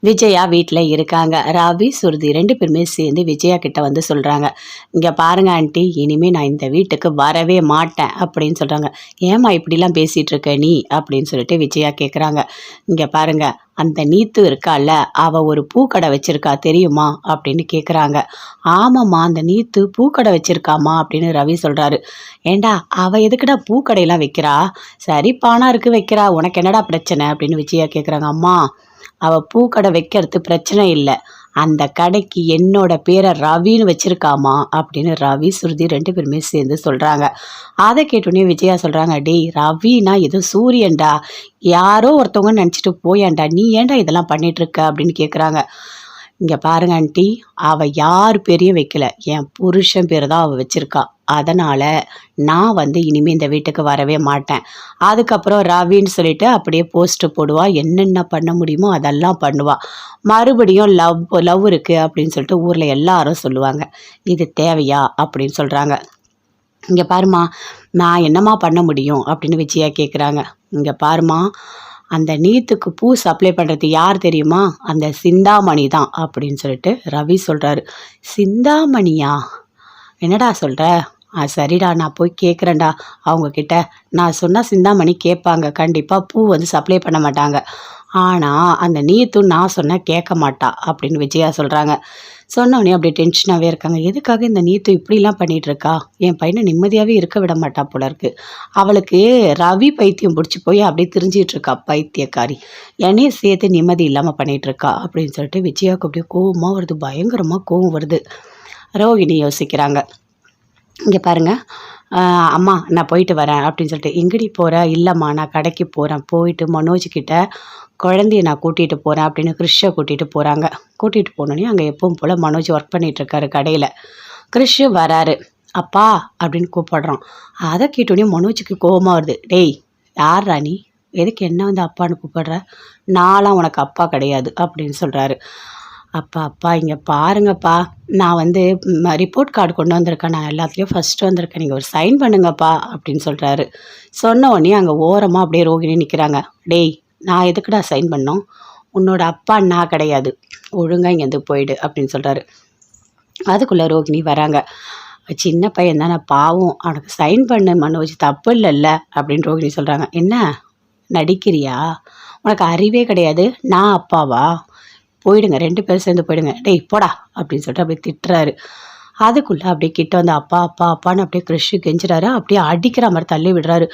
விஜயா வீட்டில் இருக்காங்க. ரவி, சுருதி 2 பேருமே சேர்ந்து விஜயா கிட்ட வந்து சொல்கிறாங்க, இங்கே பாருங்க ஆண்டி, இனிமேல் நான் இந்த வீட்டுக்கு வரவே மாட்டேன் அப்படின்னு சொல்கிறாங்க. ஏம்மா இப்படிலாம் பேசிகிட்டு இருக்க நீ அப்படின்னு சொல்லிட்டு விஜயா கேட்குறாங்க. இங்கே பாருங்க, அந்த நீத்து இருக்கால, அவள் ஒரு பூக்கடை வச்சிருக்கா தெரியுமா அப்படின்னு கேட்குறாங்க. ஆமாம்மா, அந்த நீத்து பூக்கடை வச்சிருக்காமா அப்படின்னு ரவி சொல்கிறாரு. ஏண்டா, அவள் எதுக்குடா பூக்கடையெல்லாம் வைக்கிறா? சரி, பணம் இருக்கு வைக்கிறா, உனக்கு என்னடா பிரச்சனை அப்படின்னு விஜயா கேட்குறாங்க. அம்மா, அவள் பூக்கடை வைக்கிறது பிரச்சனை இல்லை, அந்த கடைக்கு என்னோட பேரை ரவின்னு வச்சிருக்காமா அப்படின்னு ரவி, சுருதி 2 பேருமே சேர்ந்து சொல்கிறாங்க. அதை கேட்டோன்னே விஜயா சொல்கிறாங்க, டேய் ரவினா ஏதோ சூரியன்டா, யாரோ ஒருத்தவங்க நினச்சிட்டு போயாண்டா, நீ ஏன்டா இதெல்லாம் பண்ணிகிட்ருக்க அப்படின்னு கேட்குறாங்க. இங்கே பாருங்க ஆண்டி, அவள் யார் பேரையும் வைக்கல, என் புருஷன் பேரை தான் அவள் வச்சிருக்கா. அதனால் நான் வந்து இனிமேல் இந்த வீட்டுக்கு வரவே மாட்டேன். அதுக்கப்புறம் ரவின்னு சொல்லிட்டு அப்படியே போஸ்ட்டு போடுவா, என்னென்ன பண்ண முடியுமோ அதெல்லாம் பண்ணுவா. மறுபடியும் லவ் இருக்குது அப்படின்னு சொல்லிட்டு ஊரில் எல்லாரும் சொல்லுவாங்க. இது தேவையா அப்படின்னு சொல்கிறாங்க. இங்கே பாருமா, நான் என்னம்மா பண்ண முடியும் அப்படின்னு விஜயா கேட்குறாங்க. இங்கே பாருமா, அந்த நீத்துக்கு பூ சப்ளை பண்ணுறது யார் தெரியுமா? அந்த சிந்தாமணி தான் அப்படின்னு சொல்லிட்டு ரவி சொல்கிறாரு. சிந்தாமணியா? என்னடா சொல்கிற? சரிடா, நான் போய் கேட்குறேன்டா அவங்கக்கிட்ட. நான் சொன்னால் சிந்தாமணி கேட்பாங்க, கண்டிப்பாக பூ வந்து சப்ளை பண்ண மாட்டாங்க. ஆனால் அந்த நீத்தும் நான் சொன்னால் கேட்க மாட்டா அப்படின்னு விஜயா சொல்கிறாங்க. சொன்னோடனே அப்படியே டென்ஷனாகவே இருக்காங்க. எதுக்காக இந்த நீத்து இப்படிலாம் பண்ணிகிட்ருக்கா? என் பையனை நிம்மதியாகவே இருக்க விட மாட்டா போல இருக்கு. அவளுக்கு ரவி பைத்தியம் பிடிச்சி போய் அப்படியே திரிஞ்சிட்ருக்கா, பைத்தியக்காரி. என்னையும் சேர்த்து நிம்மதி இல்லாமல் பண்ணிகிட்ருக்கா அப்படின்னு சொல்லிட்டு விஜயாவுக்கு அப்படியே கோவமாக வருது, பயங்கரமாக கோவம் வருது. ரோகிணி யோசிக்கிறாங்க. இங்கே பாருங்கள், அம்மா நான் போயிட்டு வரேன் அப்படின்னு சொல்லிட்டு, எங்கடி போகிற? இல்லைம்மா, நான் கடைக்கு போகிறேன், போயிட்டு மனோஜ்கிட்ட குழந்தைய நான் கூட்டிகிட்டு போகிறேன் அப்படின்னு கிறிஷை கூட்டிகிட்டு போகிறாங்க. கூட்டிகிட்டு போனோடனே அங்கே எப்பவும் போல் மனோஜ் ஒர்க் பண்ணிகிட்ருக்காரு கடையில். கிறிஷு வராரு. அப்பா அப்படின்னு கூப்பிடுறான். அதை கேட்டோடனே மனோஜுக்கு கோபமாக வருது. டேய், யார் ராணி, எதுக்கு என்ன வந்து அப்பான்னு கூப்பிடுற? நான்லாம் உனக்கு அப்பா கிடையாது அப்படின்னு சொல்கிறாரு. அப்பா இங்கே பாருங்கப்பா, நான் வந்து ரிப்போர்ட் கார்டு கொண்டு வந்திருக்கேன், நான் எல்லாத்துலேயும் ஃபஸ்ட்டு வந்திருக்கேன், நீங்கள் ஒரு சைன் பண்ணுங்கப்பா அப்படின்னு சொல்கிறாரு. சொன்ன உடனே அங்கே ஓரமாக அப்படியே ரோகிணி நிற்கிறாங்க. டேய், நான் எதுக்குடா சைன் பண்ணோம்? உன்னோட அப்பா நான் கிடையாது, ஒழுங்காக இங்கேருந்து போயிடு அப்படின்னு சொல்கிறாரு. அதுக்குள்ளே ரோகிணி வராங்க. சின்ன பையன் தானே, பாவம், அவனுக்கு சைன் பண்ணு மனோஜ், தப்பு இல்லைல்ல அப்படின்னு ரோகிணி சொல்கிறாங்க. என்ன நடிக்கிறியா? உனக்கு அறிவே கிடையாது, நான் அப்பாவா? போயிடுங்க, 2 பேரும் சேர்ந்து போயிடுங்க. டேய் போடா அப்படின்னு சொல்லிட்டு அப்படியே திட்டுறாரு. அதுக்குள்ளே அப்படியே கிட்ட வந்து அப்பான்னு அப்படியே கிறிஷு கெஞ்சுறாரு. அப்படியே அடிக்கிற மாதிரி தள்ளி விடுறாரு.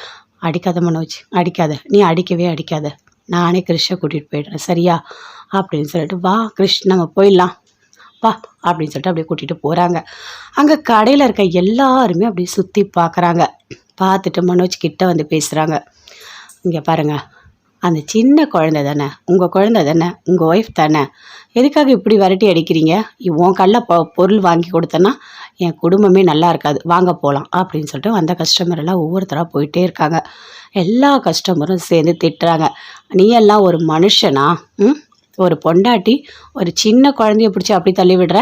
அடிக்காத மனோஜ், அடிக்காத, நீ அடிக்கவே அடிக்காத, நானே கிறிஷை கூட்டிகிட்டு போயிடுறேன் சரியா அப்படின்னு சொல்லிட்டு, வா கிறிஷ் நம்ம போயிடலாம் வா அப்படின்னு சொல்லிட்டு அப்படியே கூட்டிகிட்டு போகிறாங்க. அங்கே கடையில் இருக்க எல்லாருமே அப்படியே சுற்றி பார்க்குறாங்க. பார்த்துட்டு மனோஜ் கிட்ட வந்து பேசுகிறாங்க. இங்கே பாருங்கள், அந்த சின்ன குழந்தை தானே, உங்கள் குழந்தை தானே, உங்கள் ஒய்ஃப் தானே, எதுக்காக இப்படி விரட்டி அடிக்கிறீங்க? உன் கல்ல பொருள் வாங்கி கொடுத்தேன்னா என் குடும்பமே நல்லா இருக்காது, வாங்க போகலாம் அப்படின்னு சொல்லிட்டு வந்த கஸ்டமர் எல்லாம் ஒவ்வொருத்தராக போயிட்டே இருக்காங்க. எல்லா கஸ்டமரும் சேர்ந்து திட்டுறாங்க. நீ எல்லாம் ஒரு மனுஷனா? ஒரு பொண்டாட்டி ஒரு சின்ன குழந்தைய பிடிச்சி அப்படி தள்ளி விடுற?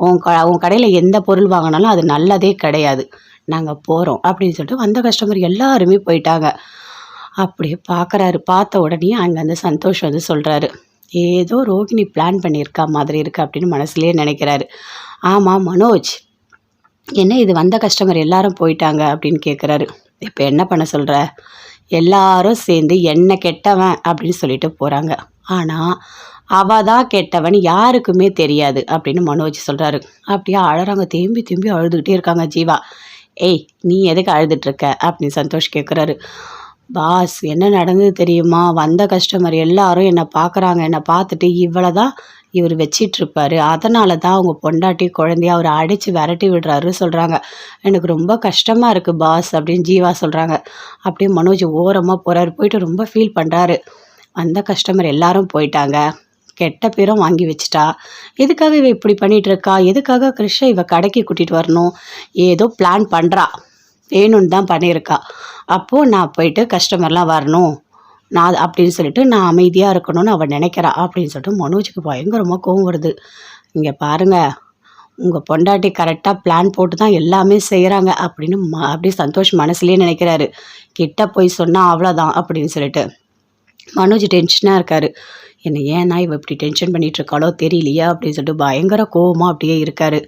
உன் கடையில் எந்த பொருள் வாங்கினாலும் அது நல்லதே கிடையாது, நாங்கள் போகிறோம் அப்படின்னு சொல்லிட்டு வந்த கஸ்டமர் எல்லாருமே போயிட்டாங்க. அப்படியே பார்க்குறாரு. பார்த்த உடனே அங்கே அந்த சந்தோஷ் வந்து சொல்கிறாரு, ஏதோ ரோகிணி பிளான் பண்ணியிருக்கா மாதிரி இருக்குது அப்படின்னு மனசுலேயே நினைக்கிறாரு. ஆமாம் மனோஜ், என்ன இது வந்த கஸ்டமர் எல்லாரும் போயிட்டாங்க அப்படின்னு கேட்குறாரு. இப்போ என்ன பண்ண சொல்கிற? எல்லாரும் சேர்ந்து என்ன கெட்டவன் அப்படின்னு சொல்லிட்டு போகிறாங்க, ஆனால் அவள் தான் கெட்டவன் யாருக்குமே தெரியாது அப்படின்னு மனோஜ் சொல்கிறாரு. அப்படியே அழறாங்க, திரும்பி அழுதுகிட்டே இருக்காங்க ஜீவா. ஏய், நீ எதுக்கு அழுதுட்ருக்க அப்படின்னு சந்தோஷ் கேட்குறாரு. பாஸ், என்ன நடந்தது தெரியுமா? வந்த கஸ்டமர் எல்லாரும் என்னை பார்க்குறாங்க, என்னை பார்த்துட்டு இவ்வளோ தான் இவர் வச்சிட்ருப்பாரு, அதனால தான் அவங்க பொண்டாட்டி குழந்தைய அவரை அடித்து விரட்டி விடுறாரு சொல்கிறாங்க. எனக்கு ரொம்ப கஷ்டமாக இருக்குது பாஸ் அப்படின்னு ஜீவா சொல்கிறாங்க. அப்படியே மனோஜ் ஓரமாக போகிறாரு. போயிட்டு ரொம்ப ஃபீல் பண்ணுறாரு. வந்த கஸ்டமர் எல்லாரும் போயிட்டாங்க, கெட்ட பேரும் வாங்கி வச்சிட்டா, எதுக்காக இவ இப்படி பண்ணிகிட்ருக்கா? எதுக்காக கிறிஷை இவ கடைக்கு கூட்டிகிட்டு வரணும்? ஏதோ பிளான் பண்ணுறா, வேணும்னு தான் பண்ணியிருக்கா. அப்போது நான் போயிட்டு கஸ்டமர்லாம் வரணும் நான் அப்படின்னு சொல்லிட்டு நான் அமைதியாக இருக்கணும்னு அவள் நினைக்கிறா அப்படின்னு சொல்லிட்டு மனோஜுக்கு பயங்கரமாக கோவம் வருது. இங்கே பாருங்கள், உங்கள் பொண்டாட்டி கரெக்டாக பிளான் போட்டு தான் எல்லாமே செய்கிறாங்க அப்படின்னு அப்படியே சந்தோஷ் மனசுலேயே நினைக்கிறாரு. கிட்ட போய் சொன்னால் அவ்வளோதான் அப்படின்னு சொல்லிட்டு மனோஜ் டென்ஷனாக இருக்கார். என்னை ஏன்னா இவ இப்படி டென்ஷன் பண்ணிகிட்டு இருக்காளோ தெரியலையா அப்படின்னு சொல்லிட்டு பயங்கர கோவமாக அப்படியே இருக்கார்.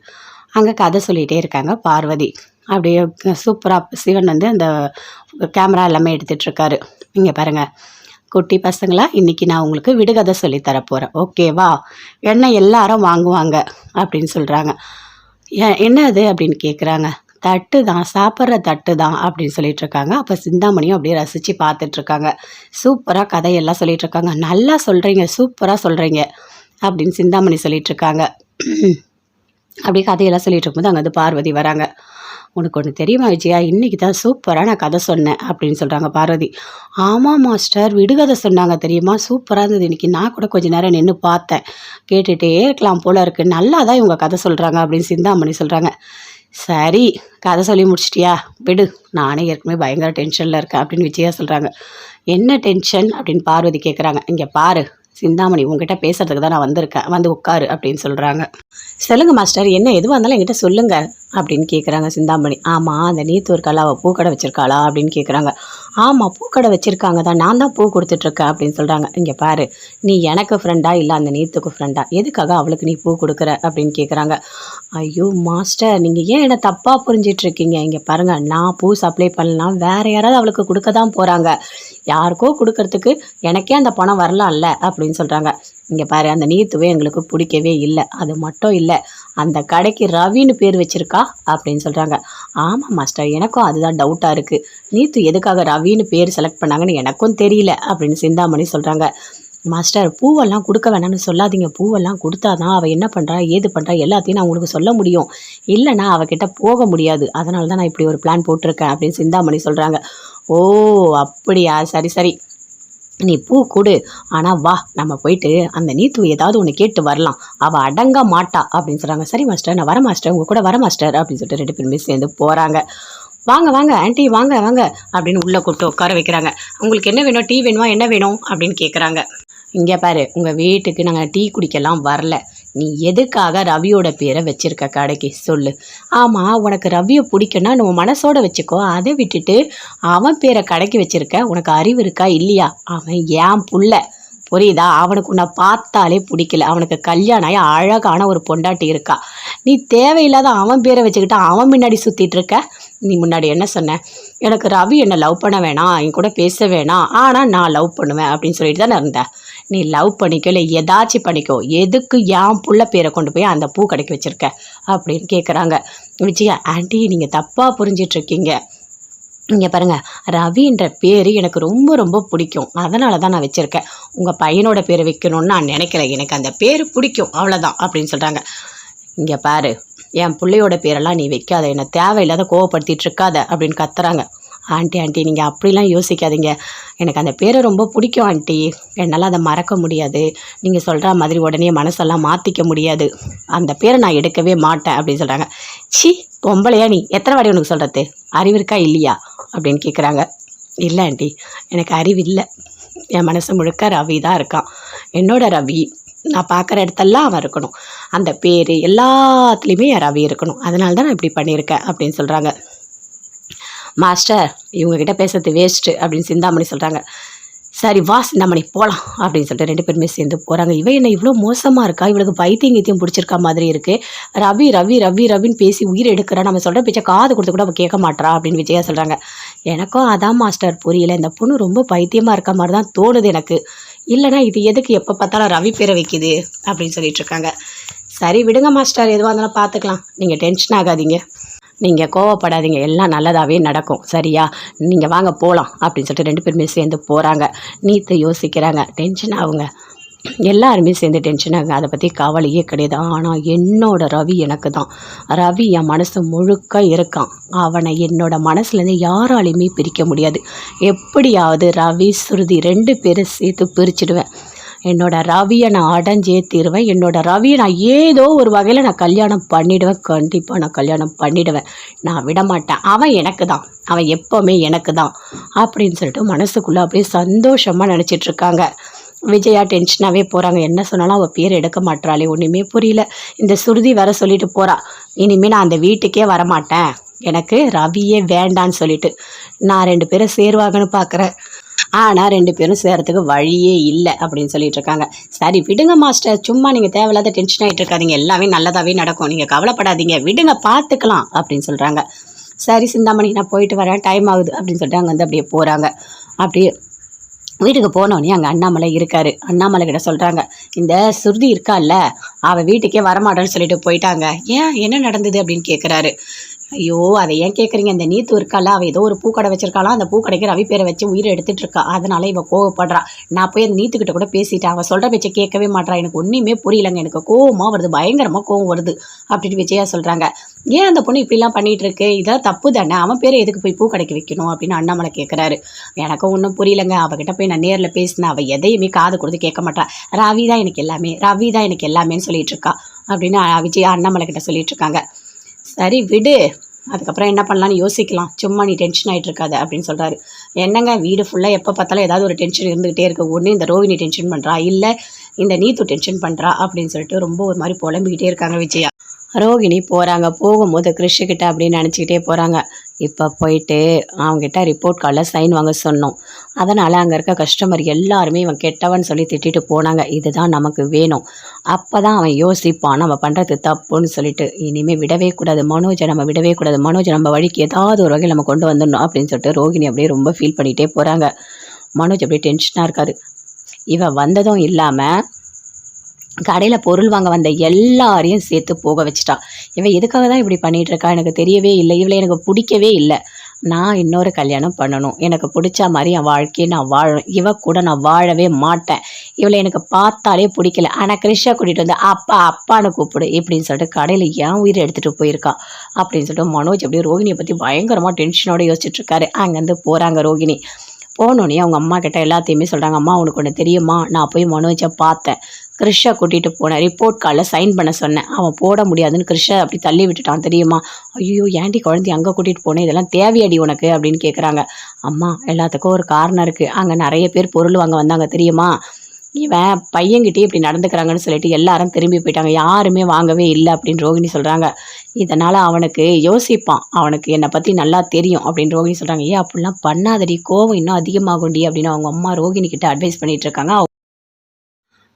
அங்கே கதை சொல்லிகிட்டே இருக்காங்க பார்வதி. அப்படியே சூப்பராக சிவன் வந்து அந்த கேமரா எல்லாமே எடுத்துகிட்ருக்காரு. இங்கே பாருங்கள் குட்டி பசங்களா, இன்றைக்கி நான் உங்களுக்கு விடுகதை சொல்லித்தர போகிறேன், ஓகேவா? என்ன எல்லாரும் வாங்குவாங்க அப்படின்னு சொல்கிறாங்க. என்ன அது அப்படின்னு கேட்குறாங்க. தட்டு தான், சாப்பிட்ற தட்டு தான் அப்படின்னு சொல்லிகிட்ருக்காங்க. அப்போ சிந்தாமணியும் அப்படியே ரசித்து பார்த்துட்ருக்காங்க. சூப்பராக கதையெல்லாம் சொல்லிகிட்ருக்காங்க. நல்லா சொல்கிறீங்க, சூப்பராக சொல்கிறீங்க அப்படின்னு சிந்தாமணி சொல்லிகிட்ருக்காங்க. அப்படியே கதையெல்லாம் சொல்லிகிட்டு இருக்கும்போது அங்கே வந்து பார்வதி வராங்க. உனக்கு ஒன்று தெரியுமா விஜயா, இன்றைக்கி தான் சூப்பராக நான் கதை சொன்னேன் அப்படின்னு சொல்கிறாங்க பார்வதி. ஆமாம் மாஸ்டர், விடுகதை சொன்னாங்க தெரியுமா, சூப்பராக இருந்தது. இன்றைக்கி நான் கூட கொஞ்சம் நேரம் நின்று பார்த்தேன், கேட்டுகிட்டே இருக்கலாம் போல இருக்குது, நல்லா தான் இவங்க கதை சொல்கிறாங்க அப்படின்னு சிந்தாமணி சொல்கிறாங்க. சரி, கதை சொல்லி முடிச்சிட்டியா, விடு, நானே ஏற்கனவே பயங்கர டென்ஷனில் இருக்கேன் அப்படின்னு விஜயா சொல்கிறாங்க. என்ன டென்ஷன் அப்படின்னு பார்வதி கேட்குறாங்க. இங்கே பாரு சிந்தாமணி, உங்ககிட்ட பேசுறதுக்கு தான் நான் வந்திருக்கேன், வந்து உட்காரு அப்படின்னு சொல்கிறாங்க. சொல்லுங்கள் மாஸ்டர், என்ன எதுவாக இருந்தாலும் என்கிட்ட சொல்லுங்கள் அப்படின்னு கேட்குறாங்க சிந்தாமணி. ஆமாம், அந்த நீத்து இருக்காளா, அவள் பூக்கடை வச்சுருக்காளா அப்படின்னு கேட்குறாங்க. ஆமாம், பூக்கடை வச்சுருக்காங்க தான், நான் தான் பூ கொடுத்துட்ருக்கேன் அப்படின்னு சொல்கிறாங்க. இங்கே பாரு, நீ எனக்கு ஃப்ரெண்டா இல்லை அந்த நீத்துக்கு ஃப்ரெண்டா, எதுக்காக அவளுக்கு நீ பூ கொடுக்குற அப்படின்னு கேட்குறாங்க. ஐயோ மாஸ்டர், நீங்கள் ஏன் என்னை தப்பாக புரிஞ்சிட்ருக்கீங்க, இங்கே பாருங்கள், நான் பூ சப்ளை பண்ணலாம், வேறு யாராவது அவளுக்கு கொடுக்க தான் போகிறாங்க, யாருக்கோ கொடுக்கறதுக்கு எனக்கே அந்த பணம் வரலாம்ல அப்படின்னு சொல்கிறாங்க. இங்கே பாரு, அந்த நீத்துவே எங்களுக்கு பிடிக்கவே இல்லை, அது மட்டும் இல்லை அந்த கடைக்கு ரவின்னு பேர் வச்சுருக்கா அப்படின்னு சொல்கிறாங்க. ஆமாம் மாஸ்டர், எனக்கும் அதுதான் டவுட்டாக இருக்குது, நீத்து எதுக்காக ரவின்னு பேர் செலக்ட் பண்ணாங்கன்னு எனக்கும் தெரியல அப்படின்னு சிந்தாமணி சொல்கிறாங்க. மாஸ்டர், பூவெல்லாம் கொடுக்க வேணாம்னு சொல்லாதீங்க, பூவெல்லாம் கொடுத்தா தான் அவள் என்ன பண்ணுறா ஏது பண்ணுறா எல்லாத்தையும் நான் உங்களுக்கு சொல்ல முடியும், இல்லைனா அவகிட்ட போக முடியாது, அதனால தான் நான் இப்படி ஒரு பிளான் போட்டிருக்கேன் அப்படின்னு சிந்தாமணி சொல்கிறாங்க. ஓ அப்படியா, சரி சரி, நீ பூ கொடு, ஆனால் வா நம்ம போயிட்டு அந்த நீத்து ஏதாவது ஒன்று கேட்டு வரலாம், அவள் அடங்க மாட்டா அப்படின்னு சொல்கிறாங்க. சரி மாஸ்டர், நான் வர மாஸ்டர், உங்கள் கூட வர மாஸ்டர் அப்படின்னு சொல்லிட்டு 2 பேருமே சேர்ந்து போகிறாங்க. வாங்க வாங்க ஆண்டி, வாங்க வாங்க அப்படின்னு உள்ளே கூப்பிட்டு உட்கார வைக்கிறாங்க. உங்களுக்கு என்ன வேணும், டீ வேணுமா, என்ன வேணும் அப்படின்னு கேட்குறாங்க. இங்கே பாரு, உங்கள் வீட்டுக்கு நாங்கள் டீ குடிக்கலாம் வரல, நீ எதுக்காக ரவியோட பேரை வச்சிருக்க கடைக்கு சொல்லு. ஆமாம், உனக்கு ரவியை பிடிக்குன்னா நம்ம மனசோட வச்சுக்கோ, அதை விட்டுட்டு அவன் பேரை கடைக்கு வச்சிருக்க, உனக்கு அறிவு இருக்கா இல்லையா? அவன் ஏன் புள்ள, புரியுதா? அவனுக்கு உன்னை பார்த்தாலே பிடிக்கல, அவனுக்கு கல்யாணம் ஆகி அழகான ஒரு பொண்டாட்டி இருக்கா, நீ தேவையில்லாத அவன் பேரை வச்சுக்கிட்டு அவன் முன்னாடி சுற்றிட்டு இருக்க. நீ முன்னாடி என்ன சொன்ன, எனக்கு ரவி என்னை லவ் பண்ண வேணாம், என் கூட பேச வேணாம், ஆனால் நான் லவ் பண்ணுவேன் அப்படின்னு சொல்லிட்டு தானே இருந்தேன். நீ லவ் பண்ணிக்கோ இல்லை ஏதாச்சும் பண்ணிக்கோ, எதுக்கு என் புள்ள பேரை கொண்டு போய் அந்த பூ கடைக்கு வச்சுருக்க அப்படின்னு கேட்குறாங்க. விஜயா, ஆண்டி நீங்கள் தப்பாக புரிஞ்சிட்ருக்கீங்க, இங்கே பாருங்கள், ரவின்ற பேர் எனக்கு ரொம்ப ரொம்ப பிடிக்கும், அதனால தான் நான் வச்சுருக்கேன், உங்கள் பையனோட பேரை வைக்கணும்னு நான் நினைக்கல, எனக்கு அந்த பேர் பிடிக்கும் அவ்வளோதான் அப்படின்னு சொல்கிறாங்க. இங்கே பாரு, என் பிள்ளையோட பேரெல்லாம் நீ வைக்காத, என்னை தேவையில்லாத கோவப்படுத்திட்டு இருக்காத அப்படின்னு கத்துறாங்க. ஆண்டி ஆண்டி நீங்கள் அப்படிலாம் யோசிக்காதீங்க, எனக்கு அந்த பேரை ரொம்ப பிடிக்கும் ஆண்டி, என்னால் அதை மறக்க முடியாது, நீங்கள் சொல்கிற மாதிரி உடனே மனசெல்லாம் மாற்றிக்க முடியாது, அந்த பேரை நான் எடுக்கவே மாட்டேன் அப்படின்னு சொல்கிறாங்க. சி பொம்பளையா நீ, எத்தனை வாடி உனக்கு சொல்கிறது, அறிவு இருக்கா இல்லையா அப்படின்னு கேட்குறாங்க. இல்லை ஆண்டி, எனக்கு அறிவு இல்லை, என் மனசு முழுக்க ரவி தான் இருக்கான், என்னோட ரவி, நான் பார்க்குற இடத்தெல்லாம் அவன் இருக்கணும், அந்த பேர் எல்லாத்துலேயுமே என் ரவி இருக்கணும், அதனால தான் நான் இப்படி பண்ணியிருக்கேன் அப்படின்னு சொல்கிறாங்க. மாஸ்டர், இவங்ககிட்ட பேசுறது வேஸ்ட்டு அப்படின்னு சிந்தாமணி சொல்கிறாங்க. சரி வா சிந்தாமணி போகலாம் அப்படின்னு சொல்லிட்டு 2 பேருமே சேர்ந்து போகிறாங்க. இவன் என்ன இவ்வளோ மோசமாக இருக்கா, இவளுக்கு பைத்தியம் பிடிச்சிருக்கா மாதிரி இருக்குது, ரவி ரவி ரவி ரவின்னு பேசி உயிர் எடுக்கிறா, நம்ம சொல்கிற பேச்சை காது கொடுத்து கூட அவள் கேட்க மாட்டா அப்படின்னு விஜயா சொல்கிறாங்க. எனக்கும் அதான் மாஸ்டர் புரியல, இந்த பொண்ணு ரொம்ப பைத்தியமாக இருக்க மாதிரி தான் தோணுது எனக்கு, இல்லைனா இது எதுக்கு எப்போ பார்த்தாலும் ரவி பேரை வைக்குது அப்படின்னு சொல்லிட்டு இருக்காங்க. சரி விடுங்க மாஸ்டர், எதுவாக இருந்தாலும் பார்த்துக்கலாம், நீங்கள் டென்ஷன் ஆகாதீங்க, நீங்கள் கோவப்படாதீங்க, எல்லாம் நல்லதாகவே நடக்கும், சரியா? நீங்கள் வாங்க போகலாம் அப்படின்னு சொல்லிட்டு 2 பேருமே சேர்ந்து போகிறாங்க. நீத்து யோசிக்கிறாங்க, டென்ஷன் ஆகுங்க, எல்லாருமே சேர்ந்து டென்ஷன் ஆகுங்க, அதை பற்றி கவலையே கிடையாது, ஆனால் என்னோட ரவி எனக்கு தான், ரவி என் மனசு முழுக்க இருக்கான், அவனை என்னோட மனசுலேருந்து யாராலையுமே பிரிக்க முடியாது, எப்படியாவது ரவி ஸ்ருதி 2 பேரும் சேர்த்து பிரிச்சுடுவேன், என்னோட ரவியை நான் அடைஞ்சே தீருவேன், என்னோட ரவியை நான் ஏதோ ஒரு வகையில் நான் கல்யாணம் பண்ணிவிடுவேன், கண்டிப்பாக நான் கல்யாணம் பண்ணிவிடுவேன், நான் விட மாட்டேன், அவன் எனக்கு தான், அவன் எப்போவுமே எனக்கு தான் அப்படின்னு சொல்லிட்டு மனசுக்குள்ளே அப்படியே சந்தோஷமாக நினச்சிட்ருக்காங்க. விஜயா டென்ஷனாகவே போகிறாங்க, என்ன சொன்னாலும் அவள் பேர் எடுக்க மாட்டாளே, ஒன்றுமே புரியல, இந்த சுருதி வர சொல்லிட்டு போகிறா, இனிமேல் நான் அந்த வீட்டுக்கே வரமாட்டேன், எனக்கு ரவியே வேண்டான்னு சொல்லிட்டு நான் 2 பேரும் சேருவாங்கன்னு பார்க்குறேன் ஆனால் 2 பேரும் சேரத்துக்கு வழியே இல்லை அப்படின்னு சொல்லிட்டு இருக்காங்க. சரி விடுங்க மாஸ்டர், சும்மா நீங்கள் தேவையில்லாத டென்ஷன் ஆகிட்டு இருக்காதீங்க, எல்லாமே நல்லதாகவே நடக்கும், நீங்கள் கவலைப்படாதீங்க, விடுங்க பார்த்துக்கலாம் அப்படின்னு சொல்கிறாங்க. சரி சிந்தாமணி, நான் போயிட்டு வரேன், டைம் ஆகுது அப்படின்னு சொல்லிட்டு அங்கே வந்து அப்படியே போகிறாங்க. அப்படியே வீட்டுக்கு போனோடனே அங்கே அண்ணாமலை இருக்காரு. அண்ணாமலை கிட்ட சொல்கிறாங்க, இந்த சுருதி இருக்கால்ல, அவள் வீட்டுக்கே வரமாட்டேன்னு சொல்லிட்டு போயிட்டாங்க, ஏன் என்ன நடந்தது அப்படின்னு கேட்குறாரு. ஐயோ அதை ஏன் கேட்குறீங்க, இந்த நீத்து இருக்கால, அவள் ஏதோ ஒரு பூக்கடை வச்சிருக்காளாம், அந்த பூக்கடைக்கு ரவி பேரை வச்சு உயிரை எடுத்துட்டு இருக்கா, அதனால இவள் கோவப்படுறா. நான் போய் அந்த நீத்துக்கிட்ட கூட பேசிட்டேன், அவள் சொல்கிற பேச்சை கேட்கவே மாட்றா, எனக்கு ஒன்றுமே புரியலைங்க, எனக்கு கோவமாக வருது, பயங்கரமாக கோவம் வருது அப்படின்னு விஜயா சொல்கிறாங்க. ஏன் அந்த பொண்ணு இப்படிலாம் பண்ணிகிட்டு இருக்கு, இதெல்லாம் தப்பு தானே, அவன் பேரை எதுக்கு போய் பூக்கடைக்கு வைக்கணும் அப்படின்னு அண்ணாமலை கேட்குறாரு. எனக்கும் ஒன்றும் புரியலைங்க, அவகிட்ட போய் நான் நேரில் பேசினேன், அவள் எதையுமே காது கொடுத்து கேட்க மாட்டா, ரவி தான் எனக்கு எல்லாமே, ரவி தான் எனக்கு எல்லாமேன்னு சொல்லிட்டு இருக்கா அப்படின்னு விஜயா அண்ணாமலை கிட்ட சொல்லிட்டு இருக்காங்க. சரி விடு, அதுக்கப்புறம் என்ன பண்ணலான்னு யோசிக்கலாம், சும்மா நீ டென்ஷன் ஆகிட்டு இருக்காது அப்படின்னு சொல்கிறாரு. என்னங்க வீடு ஃபுல்லாக எப்போ பார்த்தாலும் ஏதாவது ஒரு டென்ஷன் இருந்துகிட்டே இருக்கு, ஒன்று இந்த ரோஹிணி டென்ஷன் பண்ணுறா, இல்லை இந்த நீத்து டென்ஷன் பண்ணுறா அப்படின்னு சொல்லிட்டு ரொம்ப ஒரு மாதிரி புலம்பிக்கிட்டே இருக்காங்க விஜயா. ரோகிணி போகிறாங்க. போகும்போது கிறிஷுக்கிட்ட அப்படின்னு நினச்சிக்கிட்டே போகிறாங்க. இப்போ போயிட்டு அவங்ககிட்ட ரிப்போர்ட் கார்டில் சைன் வாங்க சொன்னோம், அதனால் அங்கே இருக்க கஸ்டமர் எல்லாருமே இவன் கெட்டவன் சொல்லி திட்டிட்டு போனாங்க, இதுதான் நமக்கு வேணும், அப்போ தான் அவன் யோசிப்பான் நம்ம பண்ணுறது தப்புன்னு சொல்லிட்டு. இனிமேல் விடவே கூடாது மனோஜை, நம்ம விடவே கூடாது மனோஜை, நம்ம வழிக்கு ஏதாவது ஒரு வகையில் நம்ம கொண்டு வந்துடணும் அப்படின்னு சொல்லிட்டு ரோகிணி அப்படியே ரொம்ப ஃபீல் பண்ணிகிட்டே போகிறாங்க. மனோஜ் அப்படியே டென்ஷனாக இருக்காரு. இவன் வந்ததும் இல்லாமல் கடையில் பொருள் வாங்க வந்த எல்லாரையும் சேர்த்து போக வச்சிட்டா. இவன் எதுக்காக தான் இப்படி பண்ணிகிட்டு இருக்கா எனக்கு தெரியவே இல்லை, இவளை எனக்கு பிடிக்கவே இல்லை, நான் இன்னொரு கல்யாணம் பண்ணணும், எனக்கு பிடிச்ச மாதிரி என் வாழ்க்கையை நான் வாழணும், இவ கூட நான் வாழவே மாட்டேன், இவளை எனக்கு பார்த்தாலே பிடிக்கல, ஆனால் கிருஷ்ணா கூட்டிகிட்டு வந்து அப்பா அப்பான்னு கூப்பிடு இப்படின்னு சொல்லிட்டு கடையில் ஏன் உயிரை எடுத்துகிட்டு போயிருக்கா அப்படின்னு சொல்லிட்டு மனோஜ் அப்படியே ரோகிணியை பற்றி பயங்கரமாக டென்ஷனோடு யோசிச்சுட்ருக்காரு. அங்கேருந்து போகிறாங்க ரோகிணி. போனோடனே அவங்க அம்மா கிட்ட எல்லாத்தையுமே சொல்கிறாங்க, அம்மா உனக்கு ஒன்று தெரியுமா, நான் போய் மனோஜை பார்த்தேன், கிருஷ்ணா கூட்டிகிட்டு போனேன், ரிப்போர்ட் கார்டில் சைன் பண்ண சொன்னேன், அவன் போட முடியாதுன்னு கிருஷ்ணா அப்படி தள்ளி விட்டுட்டான் தெரியுமா. ஐயோ ஏன்டி குழந்தை அங்கே கூட்டிகிட்டு போனேன், இதெல்லாம் தேவையடி உனக்கு அப்படின்னு கேட்குறாங்க. அம்மா எல்லாத்துக்கும் ஒரு காரணம் இருக்குது, அங்கே நிறைய பேர் பொருள் வாங்க வந்தாங்க தெரியுமா, இவன் பையன்கிட்டே இப்படி நடந்துக்கிறாங்கன்னு சொல்லிட்டு எல்லாரும் திரும்பி போயிட்டாங்க, யாருமே வாங்கவே இல்லை அப்படின்னு ரோகிணி சொல்கிறாங்க. இதனால் அவனுக்கு யோசிப்பான், அவனுக்கு என்னை பற்றி நல்லா தெரியும் அப்படின்னு ரோகிணி சொல்கிறாங்க. ஏன் அப்படிலாம் பண்ணாதடி, கோவம் இன்னும் அதிகமாகும்டி அப்படின்னு அவங்க அம்மா ரோகிணி கிட்ட அட்வைஸ் பண்ணிட்டு இருக்காங்க.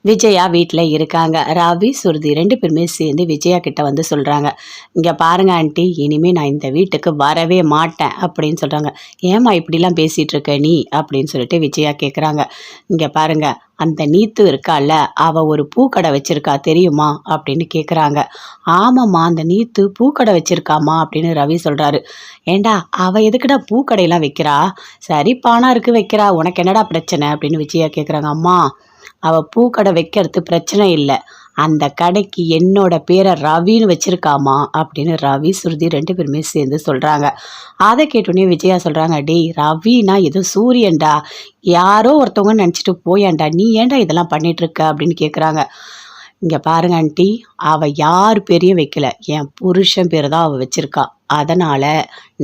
விஜயா வீட்டில் இருக்காங்க. ரவி சுருதி 2 பேருமே சேர்ந்து விஜயா கிட்ட வந்து சொல்கிறாங்க, இங்கே பாருங்க ஆண்டி, இனிமேல் நான் இந்த வீட்டுக்கு வரவே மாட்டேன் அப்படின்னு சொல்கிறாங்க. ஏம்மா இப்படிலாம் பேசிகிட்டு இருக்க நீ அப்படின்னு சொல்லிட்டு விஜயா கேட்குறாங்க. இங்கே பாருங்க, அந்த நீத்து இருக்கால, அவள் ஒரு பூக்கடை வச்சிருக்கா தெரியுமா அப்படின்னு கேட்குறாங்க. ஆமாம்மா, அந்த நீத்து பூக்கடை வச்சிருக்காமா அப்படின்னு ரவி சொல்கிறாரு. ஏண்டா அவள் எதுக்குடா பூக்கடையெல்லாம் வைக்கிறா, சரி பணம் இருக்கு வைக்கிறா, உனக்கு என்னடா பிரச்சனை அப்படின்னு விஜயா கேட்குறாங்க. அம்மா அவள் பூக்கடை வைக்கிறது பிரச்சனை இல்லை, அந்த கடைக்கு என்னோட பேரை ரவின்னு வச்சிருக்காமா அப்படின்னு ரவி சுருதி 2 பேருமே சேர்ந்து சொல்கிறாங்க. அதை கேட்டோடனே விஜயா சொல்கிறாங்க, டேய் ரவினா ஏதோ சூரியன்டா, யாரோ ஒருத்தவங்க நினச்சிட்டு போயாண்டா, நீ ஏன்டா இதெல்லாம் பண்ணிகிட்ருக்க அப்படின்னு கேட்குறாங்க. இங்கே பாருங்க ஆண்டி, அவள் யார் பேரையும் வைக்கல, என் புருஷன் பேர் தான் அவள் வச்சுருக்கா, அதனால்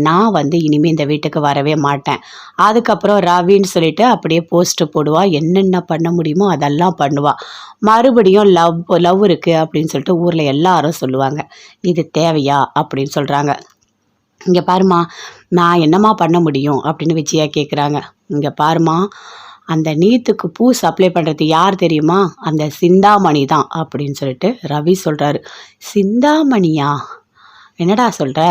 நான் வந்து இனிமேல் இந்த வீட்டுக்கு வரவே மாட்டேன். அதுக்கப்புறம் ரவின்னு சொல்லிட்டு அப்படியே போஸ்ட்டு போடுவா, என்னென்ன பண்ண முடியுமோ அதெல்லாம் பண்ணுவா, மறுபடியும் லவ் இருக்குது அப்படின்னு சொல்லிட்டு ஊரில் எல்லாரும் சொல்லுவாங்க, இது தேவையா அப்படின்னு சொல்கிறாங்க. இங்கே பாருமா, நான் என்னம்மா பண்ண முடியும் அப்படின்னு விஜயா கேட்குறாங்க. இங்கே பாருமா, அந்த நீத்துக்கு பூ சப்ளை பண்ணுறது யார் தெரியுமா, அந்த சிந்தாமணி தான் அப்படின்னு சொல்லிட்டு ரவி சொல்கிறாரு. சிந்தாமணியா, என்னடா சொல்கிற,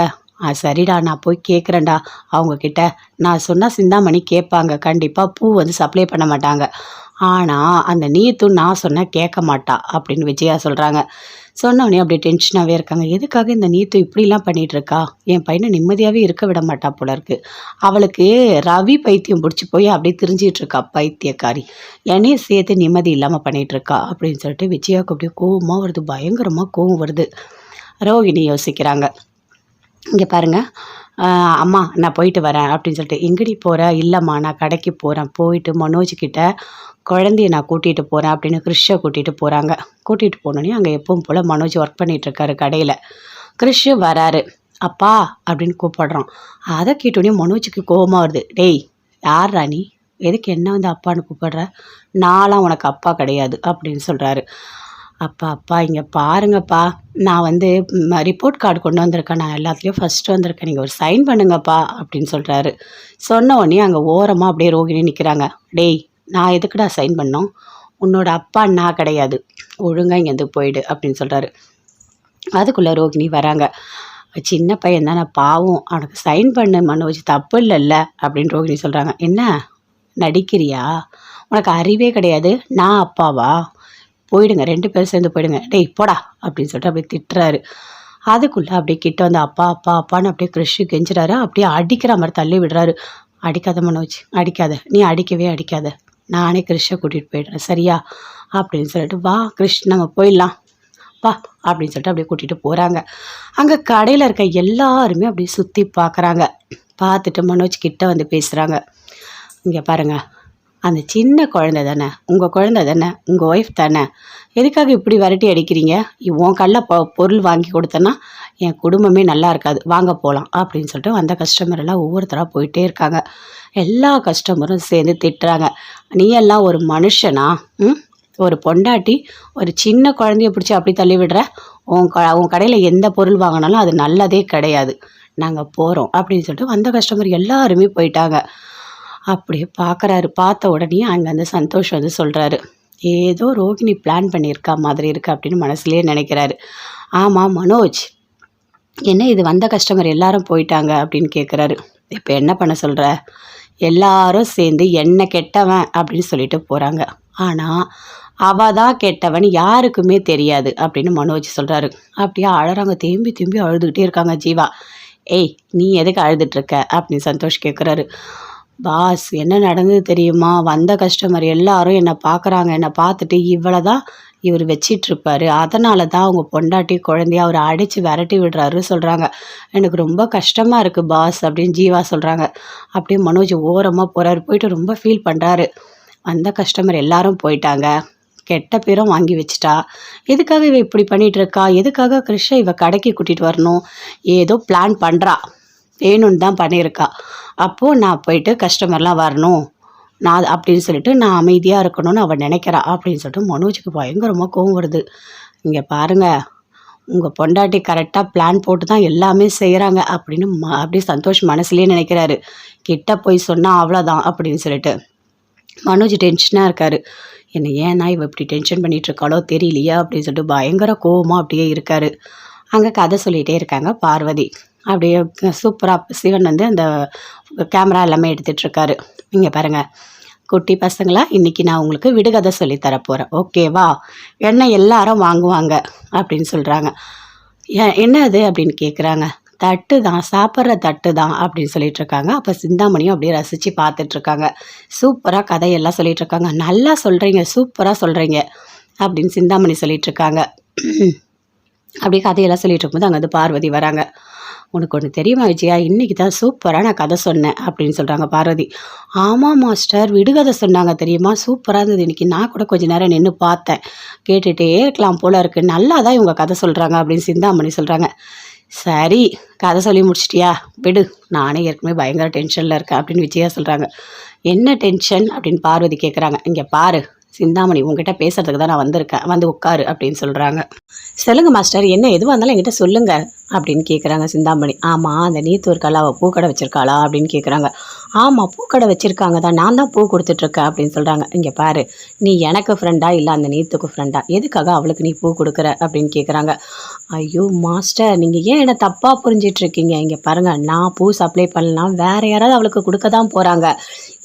சரிடா நான் போய் கேட்குறேன்டா அவங்கக்கிட்ட, நான் சொன்னால் சிந்தாமணி கேட்பாங்க, கண்டிப்பாக பூ வந்து சப்ளை பண்ண மாட்டாங்க, ஆனால் அந்த நீத்தும் நான் சொன்னால் கேட்க மாட்டா அப்படின்னு விஜயா சொல்கிறாங்க. சொன்னோடனே அப்படியே டென்ஷனாகவே இருக்காங்க. எதுக்காக இந்த நீத்து இப்படிலாம் பண்ணிகிட்ருக்கா, என் பையனை நிம்மதியாகவே இருக்க விட மாட்டா போல இருக்கு, அவளுக்கு ரவி பைத்தியம் பிடிச்சி போய் அப்படியே திரிஞ்சிட்ருக்கா பைத்தியக்காரி, என்னையும் சேர்த்து நிம்மதி இல்லாமல் பண்ணிகிட்ருக்கா அப்படின்னு சொல்லிட்டு விஜயாவுக்கு அப்படியே கோவமாக வருது, பயங்கரமாக கோவம் வருது. ரோகிணி யோசிக்கிறாங்க. இங்கே பாருங்கள் அம்மா, நான் போயிட்டு வரேன் அப்படின்னு சொல்லிட்டு, எங்கடி போகிற, இல்லைம்மா நான் கடைக்கு போகிறேன், போயிட்டு மனோஜ்கிட்ட குழந்தைய நான் கூட்டிகிட்டு போகிறேன் அப்படின்னு கிறிஷை கூட்டிகிட்டு போகிறாங்க. கூட்டிகிட்டு போனோடனே அங்கே எப்பவும் போல் மனோஜ் ஒர்க் பண்ணிகிட்ருக்காரு கடையில். கிறிஷு வராரு. அப்பா அப்படின்னு கூப்பிடுறான். அதை கேட்டோடனே மனோஜுக்கு கோபமாக வருது. டேய் யார் ராணி, எதுக்கு என்ன வந்து அப்பான்னு கூப்பிடுற, நான்லாம் உனக்கு அப்பா கிடையாது அப்படின்னு சொல்கிறாரு. அப்பா அப்பா இங்கே பாருங்கப்பா, நான் வந்து ரிப்போர்ட் கார்டு கொண்டு வந்திருக்கேன், நான் எல்லாத்துலேயும் ஃபஸ்ட்டு வந்திருக்கேன், நீங்கள் ஒரு சைன் பண்ணுங்கப்பா அப்படின்னு சொல்கிறாரு. சொன்ன உடனே அங்கே ஓரமாக அப்படியே ரோகிணி நிற்கிறாங்க. டேய், நான் எதுக்குடா சைன் பண்ணோம், உன்னோட அப்பா நான் கிடையாது, ஒழுங்காக இங்கேருந்து போயிடு அப்படின்னு சொல்கிறாரு. அதுக்குள்ளே ரோகிணி வராங்க. சின்ன பையன் தானே பாவம், அவனுக்கு சைன் பண்ணு மனோஜ், தப்பு இல்லைல்ல அப்படின்னு ரோகிணி சொல்கிறாங்க. என்ன நடிக்கிறியா, உனக்கு அறிவே கிடையாது, நான் அப்பாவா, போயிடுங்க 2 பேரும் சேர்ந்து போயிடுங்க, டேய் போடா அப்படின்னு சொல்லிட்டு அப்படியே திட்டுறாரு. அதுக்குள்ளே அப்படியே கிட்ட வந்து அப்பா அப்பா அப்பான்னு அப்படியே கிறிஷு கெஞ்சுறாரு. அப்படியே அடிக்கிற மாதிரி தள்ளி விடுறாரு. அடிக்காத மனோஜ், அடிக்காத, நீ அடிக்கவே அடிக்காத, நானே கிறிஷை கூட்டிகிட்டு போயிடுறேன் சரியா அப்படின்னு சொல்லிட்டு, வா கிறிஷ் நம்ம போயிடலாம் வா அப்படின்னு சொல்லிட்டு அப்படியே கூட்டிகிட்டு போகிறாங்க. அங்கே கடையில் இருக்க எல்லாருமே அப்படியே சுற்றி பார்க்குறாங்க. பார்த்துட்டு மனோஜ் கிட்ட வந்து பேசுகிறாங்க. இங்கே பாருங்கள், அந்த சின்ன குழந்தை தானே, உங்கள் குழந்தை தானே, உங்கள் ஒய்ஃப் தானே, எதுக்காக இப்படி விரட்டி அடிக்கிறீங்க, உன் கல்ல பொருள் வாங்கி கொடுத்தேன்னா என் குடும்பமே நல்லா இருக்காது, வாங்க போகலாம் அப்படின்னு சொல்லிட்டு வந்த கஸ்டமர் எல்லாம் ஒவ்வொருத்தராக போயிட்டே இருக்காங்க. எல்லா கஸ்டமரும் சேர்ந்து திட்டுறாங்க. நீ எல்லாம் ஒரு மனுஷனா, ஒரு பொண்டாட்டி ஒரு சின்ன குழந்தைய பிடிச்சி அப்படி தள்ளி விடுற, உன் கடையில் எந்த பொருள் வாங்கினாலும் அது நல்லதே கிடையாது, நாங்கள் போகிறோம் அப்படின்னு சொல்லிட்டு வந்த கஸ்டமர் எல்லாருமே போயிட்டாங்க. அப்படியே பார்க்குறாரு. பார்த்த உடனே அங்கே அந்த சந்தோஷ் வந்து சொல்கிறாரு, ஏதோ ரோகிணி பிளான் பண்ணியிருக்கா மாதிரி இருக்குது அப்படின்னு மனசுலேயே நினைக்கிறாரு. ஆமாம் மனோஜ், என்ன இது வந்த கஸ்டமர் எல்லாரும் போயிட்டாங்க அப்படின்னு கேட்குறாரு. இப்போ என்ன பண்ண சொல்கிற, எல்லாரும் சேர்ந்து என்ன கெட்டவன் அப்படின்னு சொல்லிட்டு போகிறாங்க, ஆனால் அவள் தான் கெட்டவன் யாருக்குமே தெரியாது அப்படின்னு மனோஜ் சொல்கிறாரு. அப்படியே அழறாங்க, திரும்பி திரும்பி அழுதுகிட்டே இருக்காங்க ஜீவா. ஏய் நீ எதுக்கு அழுதுட்ருக்க அப்படின்னு சந்தோஷ் கேட்குறாரு. பாஸ் என்ன நடந்தது தெரியுமா, வந்த கஸ்டமர் எல்லாரும் என்னை பார்க்குறாங்க, என்னை பார்த்துட்டு இவ்வளோ தான் இவர் வச்சிட்ருப்பாரு, அதனால தான் அவங்க பொண்டாட்டி குழந்தைய அவரை அடித்து விரட்டி விடுறாரு சொல்கிறாங்க, எனக்கு ரொம்ப கஷ்டமாக இருக்குது பாஸ் அப்படின்னு ஜீவா சொல்கிறாங்க. அப்படியே மனோஜ் ஓரமாக போகிறாரு. போயிட்டு ரொம்ப ஃபீல் பண்ணுறாரு. வந்த கஸ்டமர் எல்லாரும் போயிட்டாங்க, கெட்ட பேரும் வாங்கி வச்சிட்டா, எதுக்காக இவ இப்படி பண்ணிகிட்ருக்கா, எதுக்காக கிருஷ்ண இவ கடைக்கு கூட்டிகிட்டு வரணும், ஏதோ பிளான் பண்ணுறா, வேணும்னு தான் பண்ணியிருக்கா, அப்போது நான் போயிட்டு கஸ்டமர்லாம் வரணும் நான் அப்படின்னு சொல்லிட்டு நான் அமைதியாக இருக்கணும்னு அவள் நினைக்கிறா அப்படின்னு சொல்லிட்டு மனோஜுக்கு பயங்கரமாக கோவம் வருது. இங்கே பாருங்கள், உங்கள் பொண்டாட்டி கரெக்டாக பிளான் போட்டு தான் எல்லாமே செய்கிறாங்க அப்படின்னு அப்படியே சந்தோஷ் மனசுலேயே நினைக்கிறாரு. கிட்ட போய் சொன்னால் அவ்வளோதான் அப்படின்னு சொல்லிட்டு மனோஜ் டென்ஷனாக இருக்கார். என்னை ஏன்னா இவ இப்படி டென்ஷன் பண்ணிகிட்ருக்காளோ தெரியலையா அப்படின்னு சொல்லிட்டு பயங்கர கோவமாக அப்படியே இருக்கார். அங்கே கதை சொல்லிகிட்டே இருக்காங்க பார்வதி. அப்படியே சூப்பராக சிவன் வந்து அந்த கேமரா எல்லாமே எடுத்துகிட்ருக்காரு. இங்கே பாருங்கள் குட்டி பசங்களா, இன்றைக்கி நான் உங்களுக்கு விடுகதை சொல்லித்தரப்போகிறேன் ஓகேவா, என்ன எல்லாரும் வாங்குவாங்க அப்படின்னு சொல்கிறாங்க. என்ன அது அப்படின்னு கேட்குறாங்க. தட்டு தான், சாப்பிட்ற தட்டு தான் அப்படின்னு சொல்லிகிட்ருக்காங்க. அப்போ சிந்தாமணியும் அப்படியே ரசித்து பார்த்துட்ருக்காங்க. சூப்பராக கதையெல்லாம் சொல்லிகிட்ருக்காங்க. நல்லா சொல்கிறீங்க, சூப்பராக சொல்கிறீங்க அப்படின்னு சிந்தாமணி சொல்லிகிட்ருக்காங்க. அப்படியே கதையெல்லாம் சொல்லிகிட்டு இருக்கும்போது அங்கே வந்து பார்வதி வராங்க. உனக்கு ஒன்று தெரியுமா விஜயா, இன்றைக்கி தான் சூப்பராக நான் கதை சொன்னேன் அப்படின்னு சொல்கிறாங்க பார்வதி. ஆமாம் மாஸ்டர், விடுகதை சொன்னாங்க தெரியுமா, சூப்பராக இருந்தது, இன்றைக்கி நான் கூட கொஞ்சம் நேரம் நின்று பார்த்தேன், கேட்டுகிட்டே இருக்கலாம் போல் இருக்குது, நல்லா தான் இவங்க கதை சொல்கிறாங்க அப்படின்னு சிந்தாமணி சொல்கிறாங்க. சரி கதை சொல்லி முடிச்சிட்டியா, விடு, நானே ஏற்கனவே பயங்கர டென்ஷனில் இருக்கேன் அப்படின்னு விஜயா சொல்கிறாங்க. என்ன டென்ஷன் அப்படின்னு பார்வதி கேட்குறாங்க. இங்கே பாரு சிந்தாமணி, உங்ககிட்ட பேசுறதுக்கு தான் நான் வந்திருக்கேன், வந்து உட்காரு அப்படின்னு சொல்கிறாங்க. சொல்லுங்கள் மாஸ்டர், என்ன எதுவாக இருந்தாலும் என்கிட்ட சொல்லுங்கள் அப்படின்னு கேட்குறாங்க சிந்தாமணி. ஆமாம், அந்த நீத்து இருக்காளா, அவள் பூக்கடை வச்சுருக்காளா அப்படின்னு கேட்குறாங்க. ஆமாம் பூக்கடை வச்சுருக்காங்க தான், நான் தான் பூ கொடுத்துட்ருக்கேன் அப்படின்னு சொல்கிறாங்க. இங்கே பாரு, நீ எனக்கு ஃப்ரெண்டா இல்லை அந்த நீத்துக்கு ஃப்ரெண்டா, எதுக்காக அவளுக்கு நீ பூ கொடுக்குற அப்படின்னு கேட்குறாங்க. ஐயோ மாஸ்டர், நீங்கள் ஏன் என்னை தப்பாக புரிஞ்சிட்ருக்கீங்க, இங்கே பாருங்கள், நான் பூ சப்ளை பண்ணலாம், வேறு யாராவது அவளுக்கு கொடுக்க தான் போகிறாங்க,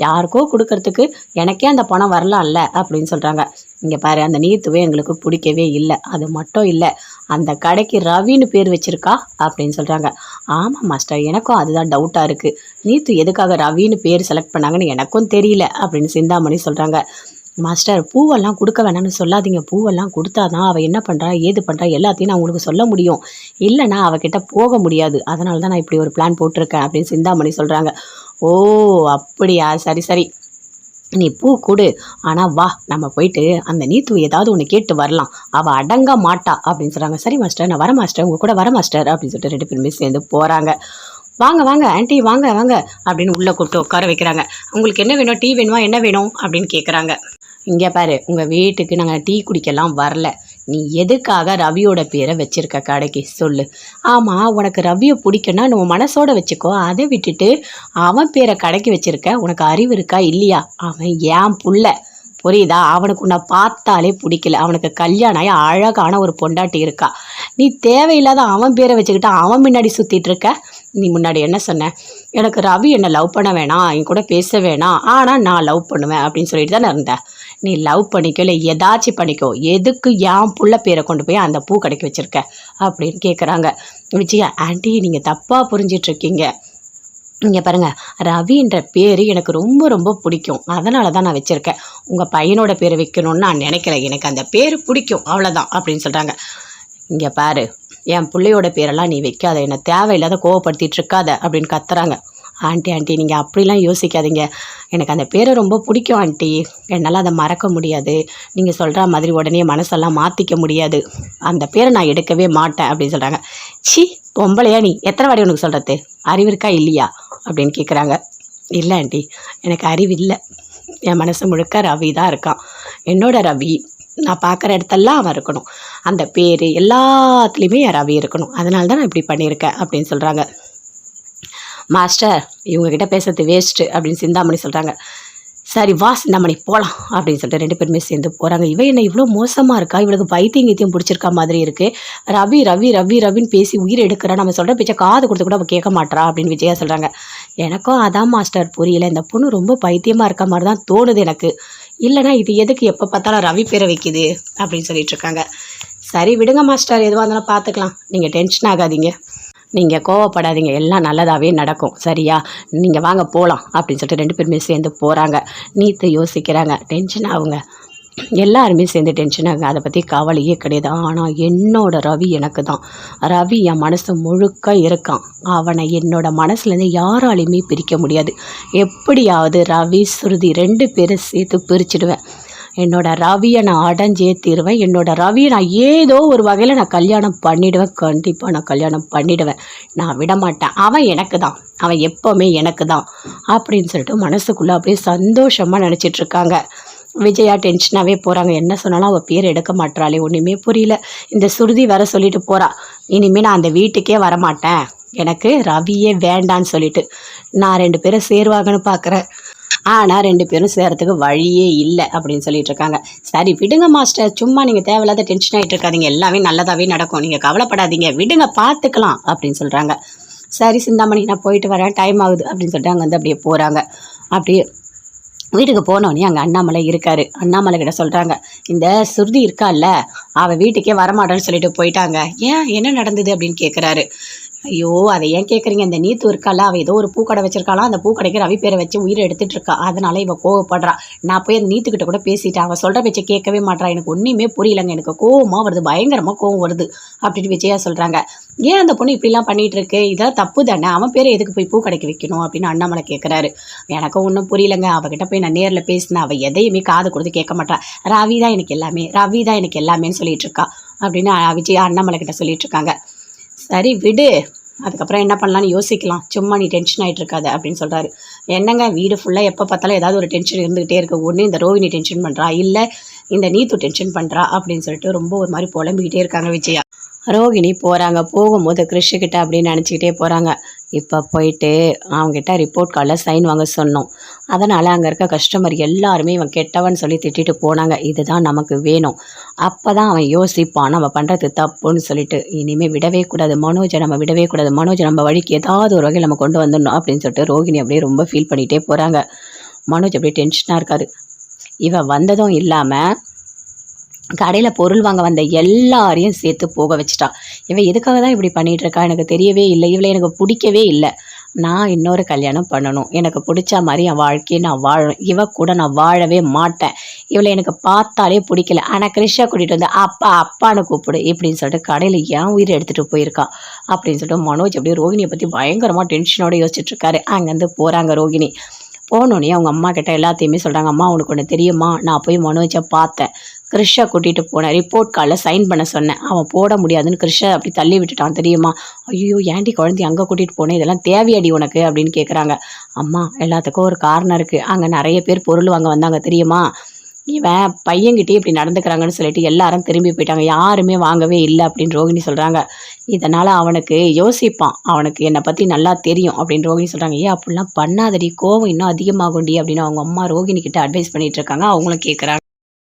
யாருக்கோ கொடுக்கறதுக்கு எனக்கே அந்த பணம் வரலாம்ல அப்படின்னு சொல்கிறாங்க. இங்கே பாரு, அந்த நீத்துவே எங்களுக்கு பிடிக்கவே இல்லை, அது மட்டும் இல்லை அந்த கடைக்கு ரவின்னு பேர் வச்சுருக்கா அப்படின்னு சொல்கிறாங்க. ஆமாம் மாஸ்டர், எனக்கும் அதுதான் டவுட்டாக இருக்குது, நீத்து எதுக்காக ரவின்னு பேர் செலக்ட் பண்ணாங்கன்னு எனக்கும் தெரியல அப்படின்னு சிந்தாமணி சொல்கிறாங்க. மாஸ்டர், பூவெல்லாம் கொடுக்க வேணாம்னு சொல்லாதீங்க, பூவெல்லாம் கொடுத்தா தான் அவள் என்ன பண்ணுறா ஏது பண்ணுறா எல்லாத்தையும் நான் உங்களுக்கு சொல்ல முடியும், இல்லைனா அவகிட்ட போக முடியாது, அதனால தான் நான் இப்படி ஒரு பிளான் போட்டிருக்கேன் அப்படின்னு சிந்தாமணி சொல்கிறாங்க. ஓ அப்படியா, சரி சரி, நீ பூ கொடு, ஆனால் வா நம்ம போயிட்டு அந்த நீத்து ஏதாவது ஒன்று கேட்டு வரலாம், அவள் அடங்க மாட்டா அப்படின்னு சொல்கிறாங்க. சரி மாஸ்டர், நான் வர மாஸ்டர், உங்கள் கூட வர மாஸ்டர் அப்படின்னு சொல்லிட்டு 2 பேருமே சேர்ந்து போகிறாங்க. வாங்க வாங்க ஆண்டி, வாங்க வாங்க அப்படின்னு உள்ளே கூப்பிட்டு உட்கார வைக்கிறாங்க. உங்களுக்கு என்ன வேணும், டீ வேணுமா, என்ன வேணும் அப்படின்னு கேட்குறாங்க. இங்கே பாரு, உங்கள் வீட்டுக்கு நாங்கள் டீ குடிக்கலாம் வரல, நீ எதுக்காக ரவியோட பேரை வச்சிருக்க கடைக்கு சொல்லு. ஆமாம், உனக்கு ரவியை பிடிக்குன்னா நம்ம மனசோட வச்சுக்கோ. அதை விட்டுட்டு அவன் பேரை கடைக்கு வச்சிருக்க. உனக்கு அறிவு இருக்கா இல்லையா? அவன் ஏன் புள்ள, புரியுதா? அவனுக்கு உன்னை பார்த்தாலே பிடிக்கல. அவனுக்கு கல்யாணம் ஆகி அழகான ஒரு பொண்டாட்டி இருக்கா. நீ தேவையில்லாத அவன் பேரை வச்சுக்கிட்டு அவன் முன்னாடி சுற்றிட்டு இருக்க. நீ முன்னாடி என்ன சொன்ன? எனக்கு ரவி என்னை லவ் பண்ண வேணாம், என் கூட பேச வேணாம், ஆனால் நான் லவ் பண்ணுவேன் அப்படின்னு சொல்லிட்டு தானே இருந்தேன். நீ லவ் பண்ணிக்கோ இல்லை ஏதாச்சும் பண்ணிக்கோ, எதுக்கு என் புள்ள பேரை கொண்டு போய் அந்த பூ கடைக்கு வச்சுருக்க அப்படின்னு கேட்குறாங்க. விஜயா, ஆண்டி நீங்கள் தப்பாக புரிஞ்சிட்ருக்கீங்க. இங்கே பாருங்கள், ரவின்ற பேர் எனக்கு ரொம்ப ரொம்ப பிடிக்கும், அதனால தான் நான் வச்சுருக்கேன். உங்கள் பையனோட பேரை வைக்கணும்னு நான் நினைக்கிறேன், எனக்கு அந்த பேர் பிடிக்கும் அவ்வளோதான் அப்படின்னு சொல்கிறாங்க. இங்கே பாரு, என் பிள்ளையோட பேரெல்லாம் நீ வைக்காத, என்னை தேவையில்லாத கோவப்படுத்திட்டு இருக்காத அப்படின்னு கத்துறாங்க. ஆண்டி நீங்கள் அப்படிலாம் யோசிக்காதீங்க, எனக்கு அந்த பேரை ரொம்ப பிடிக்கும் ஆண்டி, என்னால் அதை மறக்க முடியாது. நீங்கள் சொல்கிற மாதிரி உடனே மனசெல்லாம் மாற்றிக்க முடியாது, அந்த பேரை நான் எடுக்கவே மாட்டேன் அப்படின்னு சொல்கிறாங்க. சி பொம்பளையா நீ, எத்தனை வாடி உனக்கு சொல்கிறது, அறிவு இருக்கா இல்லையா அப்படின்னு கேட்குறாங்க. இல்லை ஆண்டி, எனக்கு அறிவு இல்லை, என் மனசு முழுக்க ரவி தான் இருக்கான். என்னோட ரவி, நான் பார்க்குற இடத்தெல்லாம் அவன் இருக்கணும், அந்த பேர் எல்லாத்துலேயுமே என் ரவி இருக்கணும், அதனால தான் நான் இப்படி பண்ணியிருக்கேன் அப்படின்னு சொல்கிறாங்க. மாஸ்டர், இவங்ககிட்ட பேசுறது வேஸ்ட்டு அப்படின்னு சிந்தாமணி சொல்கிறாங்க. சரி வா சிந்தாமணி போகலாம் அப்படின்னு சொல்லிட்டு 2 பேருமே சேர்ந்து போகிறாங்க. இவன் என்ன இவ்வளோ மோசமாக இருக்கா, இவளுக்கு பைத்தியம் பிடிச்சிருக்கா மாதிரி இருக்குது. ரவி ரவி ரவி ரவின்னு பேசி உயிர் எடுக்கிறா, நம்ம சொல்கிற பேச்சை காது கொடுத்து கூட அவள் கேட்க மாட்டா அப்படின்னு விஜயா சொல்கிறாங்க. எனக்கும் அதான் மாஸ்டர் புரியல, இந்த பொண்ணு ரொம்ப பைத்தியமாக இருக்க மாதிரி தான் தோணுது எனக்கு. இல்லைனா இது எதுக்கு எப்போ பார்த்தாலும் ரவி பேரை வைக்குது அப்படின்னு சொல்லிட்டு இருக்காங்க. சரி விடுங்க மாஸ்டர், எதுவாக இருந்தாலும் பார்த்துக்கலாம், நீங்கள் டென்ஷன் ஆகாதீங்க, நீங்கள் கோவப்படாதீங்க, எல்லாம் நல்லதாகவே நடக்கும் சரியா, நீங்கள் வாங்க போகலாம் அப்படின்னு சொல்லிட்டு 2 பேருமே சேர்ந்து போகிறாங்க. நீத்து யோசிக்கிறாங்க, டென்ஷன் ஆகுங்க, எல்லாருமே சேர்ந்து டென்ஷன் ஆகுங்க, அதை பற்றி கவலையே கிடையாது. ஆனால் என்னோட ரவி எனக்கு தான், ரவி என் மனசு முழுக்க இருக்கான், அவனை என்னோட மனசுலேருந்து யாராலையுமே பிரிக்க முடியாது. எப்படியாவது ரவி ஸ்ருதி 2 பேரும் சேர்த்து பிரிச்சுடுவேன். என்னோட ரவியை நான் அடைஞ்சே தீருவேன், என்னோட ரவியை நான் ஏதோ ஒரு வகையில் நான் கல்யாணம் பண்ணிவிடுவேன், கண்டிப்பாக நான் கல்யாணம் பண்ணிவிடுவேன், நான் விட மாட்டேன், அவன் எனக்கு தான், அவன் எப்போவுமே எனக்கு தான் அப்படின்னு சொல்லிட்டு மனசுக்குள்ளே அப்படியே சந்தோஷமாக நினச்சிட்ருக்காங்க. விஜயா டென்ஷனாகவே போகிறாங்க, என்ன சொன்னாலும் அவள் பேர் எடுக்க மாட்டாளே, ஒன்றுமே புரியல. இந்த சுருதி வர சொல்லிட்டு போகிறா, இனிமேல் நான் அந்த வீட்டுக்கே வரமாட்டேன், எனக்கு ரவியே வேண்டான்னு சொல்லிட்டு. நான் 2 பேரும் சேருவாங்கன்னு பார்க்குறேன், ஆனால் 2 பேரும் சேரத்துக்கு வழியே இல்லை அப்படின்னு சொல்லிட்டு இருக்காங்க. சரி விடுங்க மாஸ்டர், சும்மா நீங்கள் தேவையில்லாத டென்ஷன் ஆகிட்டு இருக்காதீங்க, எல்லாமே நல்லதாகவே நடக்கும், நீங்கள் கவலைப்படாதீங்க, விடுங்க பார்த்துக்கலாம் அப்படின்னு சொல்கிறாங்க. சரி சிந்தாமணி, நான் போயிட்டு வரேன், டைம் ஆகுது அப்படின்னு சொல்லிட்டு அங்கே வந்து அப்படியே போகிறாங்க. அப்படியே வீட்டுக்கு போனோடனே அங்கே அண்ணாமலை இருக்கார். அண்ணாமலை கிட்ட சொல்கிறாங்க, இந்த சுருதி இருக்கால்ல, அவள் வீட்டுக்கே வரமாட்டேன்னு சொல்லிட்டு போயிட்டாங்க, ஏன் என்ன நடந்தது அப்படின்னு கேட்குறாரு. ஐயோ அதை ஏன் கேட்குறீங்க, இந்த நீத்து இருக்கால, அவள் ஏதோ ஒரு பூக்கடை வச்சிருக்காளாம், அந்த பூக்கடைக்கு ரவி பேரை வச்சு உயிரை எடுத்துகிட்டு இருக்கா, அதனால இவள் கோவப்படுறா. நான் போய் அந்த நீத்துக்கிட்ட கூட பேசிட்டேன், அவள் சொல்கிற பேச்சை கேட்கவே மாட்டா, எனக்கு ஒன்றுமே புரியலைங்க, எனக்கு கோவமாக வருது, பயங்கரமாக கோவம் வருது அப்படின்னு விஜயா சொல்கிறாங்க. ஏன் அந்த பொண்ணு இப்படிலாம் பண்ணிகிட்டு இருக்கு, இதெல்லாம் தப்பு தானே, அவன் பேரை எதுக்கு போய் பூக்கடைக்கு வைக்கணும் அப்படின்னு அண்ணாமலை கேட்குறாரு. எனக்கும் ஒன்றும் புரியலைங்க, அவகிட்ட போய் நான் நேரில் பேசினேன், அவள் எதையுமே காது கொடுத்து கேட்க மாட்டான், ரவி தான் எனக்கு எல்லாமே, ரவி தான் எனக்கு எல்லாமேன்னு சொல்லிட்டு இருக்கா அப்படின்னு விஜயா அண்ணாமலை கிட்ட சொல்லிட்டு இருக்காங்க. சரி விடு, அதுக்கப்புறம் என்ன பண்ணலான்னு யோசிக்கலாம், சும்மா நீ டென்ஷன் ஆகிட்டு இருக்காது அப்படின்னு சொல்கிறாரு. என்னங்க வீடு ஃபுல்லாக எப்போ பார்த்தாலும் ஏதாவது ஒரு டென்ஷன் இருந்துகிட்டே இருக்குது, ஒன்று இந்த ரோஹிணி டென்ஷன் பண்ணுறா, இல்லை இந்த நீத்து டென்ஷன் பண்ணுறா அப்படின்னு சொல்லிட்டு ரொம்ப ஒரு மாதிரி புலம்பிக்கிட்டே இருக்காங்க விஜயா. ரோகிணி போகிறாங்க, போகும்போது கிறிஷுக்கிட்ட அப்படின்னு நினச்சிக்கிட்டே போகிறாங்க. இப்போ போயிட்டு அவங்ககிட்ட ரிப்போர்ட் கார்டில் சைன் வாங்க சொன்னோம், அதனால் அங்கே இருக்க கஸ்டமர் எல்லாருமே இவன் கெட்டவன் சொல்லி திட்டிட்டு போனாங்க, இதுதான் நமக்கு வேணும், அப்போ தான் அவன் யோசிப்பான் நம்ம பண்ணுறது தப்புன்னு சொல்லிட்டு. இனிமேல் விடவே கூடாது மனோஜை, நம்ம விடவே கூடாது, மனோஜை நம்ம வழிக்கு ஏதாவது ஒரு வகையில் நம்ம கொண்டு வந்துடணும் அப்படின்னு சொல்லிட்டு ரோகிணி அப்படியே ரொம்ப ஃபீல் பண்ணிகிட்டே போகிறாங்க. மனோஜ் அப்படியே டென்ஷனாக இருக்காது. இவன் வந்ததும் இல்லாமல் கடையில் பொருள் வாங்க வந்த எல்லாரையும் சேர்த்து போக வச்சுட்டான். இவன் எதுக்காக தான் இப்படி பண்ணிகிட்டு இருக்கா எனக்கு தெரியவே இல்லை, இவளை எனக்கு பிடிக்கவே இல்லை, நான் இன்னொரு கல்யாணம் பண்ணணும், எனக்கு பிடிச்ச மாதிரி என் வாழ்க்கையை நான் வாழணும், இவ கூட நான் வாழவே மாட்டேன், இவளை எனக்கு பார்த்தாலே பிடிக்கல, ஆனால் கிறிஷா கூட்டிகிட்டு வந்து அப்பா அப்பான்னு கூப்பிடு இப்படின்னு சொல்லிட்டு கடையில் ஏன் உயிரை எடுத்துகிட்டு போயிருக்கா அப்படின்னு சொல்லிட்டு மனோஜ் அப்படியே ரோகிணியை பற்றி பயங்கரமாக டென்ஷனோடு யோசிச்சுட்ருக்காரு. அங்கேருந்து போகிறாங்க ரோகிணி. போனோடனே அவங்க அம்மா கிட்ட எல்லாத்தையுமே சொல்கிறாங்க, அம்மா உனக்கு ஒன்று தெரியுமா, நான் போய் மனோஜை பார்த்தேன், கிறிஷை கூட்டிகிட்டு போனேன், ரிப்போர்ட் கார்டில் சைன் பண்ண சொன்னேன், அவன் போட முடியாதுன்னு கிறிஷை அப்படி தள்ளி விட்டுட்டான் தெரியுமா. ஐயோ ஏன்டி குழந்தைய அங்கே கூட்டிகிட்டு போனேன், இதெல்லாம் தேவையாடி உனக்கு அப்படின்னு கேட்குறாங்க. அம்மா எல்லாத்துக்கும் ஒரு காரணம் இருக்குது, அங்கே நிறைய பேர் பொருள் வாங்க வந்தாங்க தெரியுமா, இவன் பையன்கிட்டயே இப்படி நடந்துக்கிறாங்கன்னு சொல்லிட்டு எல்லாரும் திரும்பி போயிட்டாங்க. யாருமே வாங்கவே இல்ல அப்படின்னு ரோகிணி சொல்றாங்க. இதனால அவனுக்கு யோசிப்பான். அவனுக்கு என்ன பத்தி நல்லா தெரியும் அப்படின்னு ரோகிணி சொல்றாங்க. "ஏன் அப்படிலாம் பண்ணாதடி, கோவம் இன்னும் அதிகமாகும்டி" அப்படின்னு அவங்க அம்மா ரோகிணி கிட்ட அட்வைஸ் பண்ணிட்டு இருக்காங்க. அவங்களும் கேட்குறாங்க.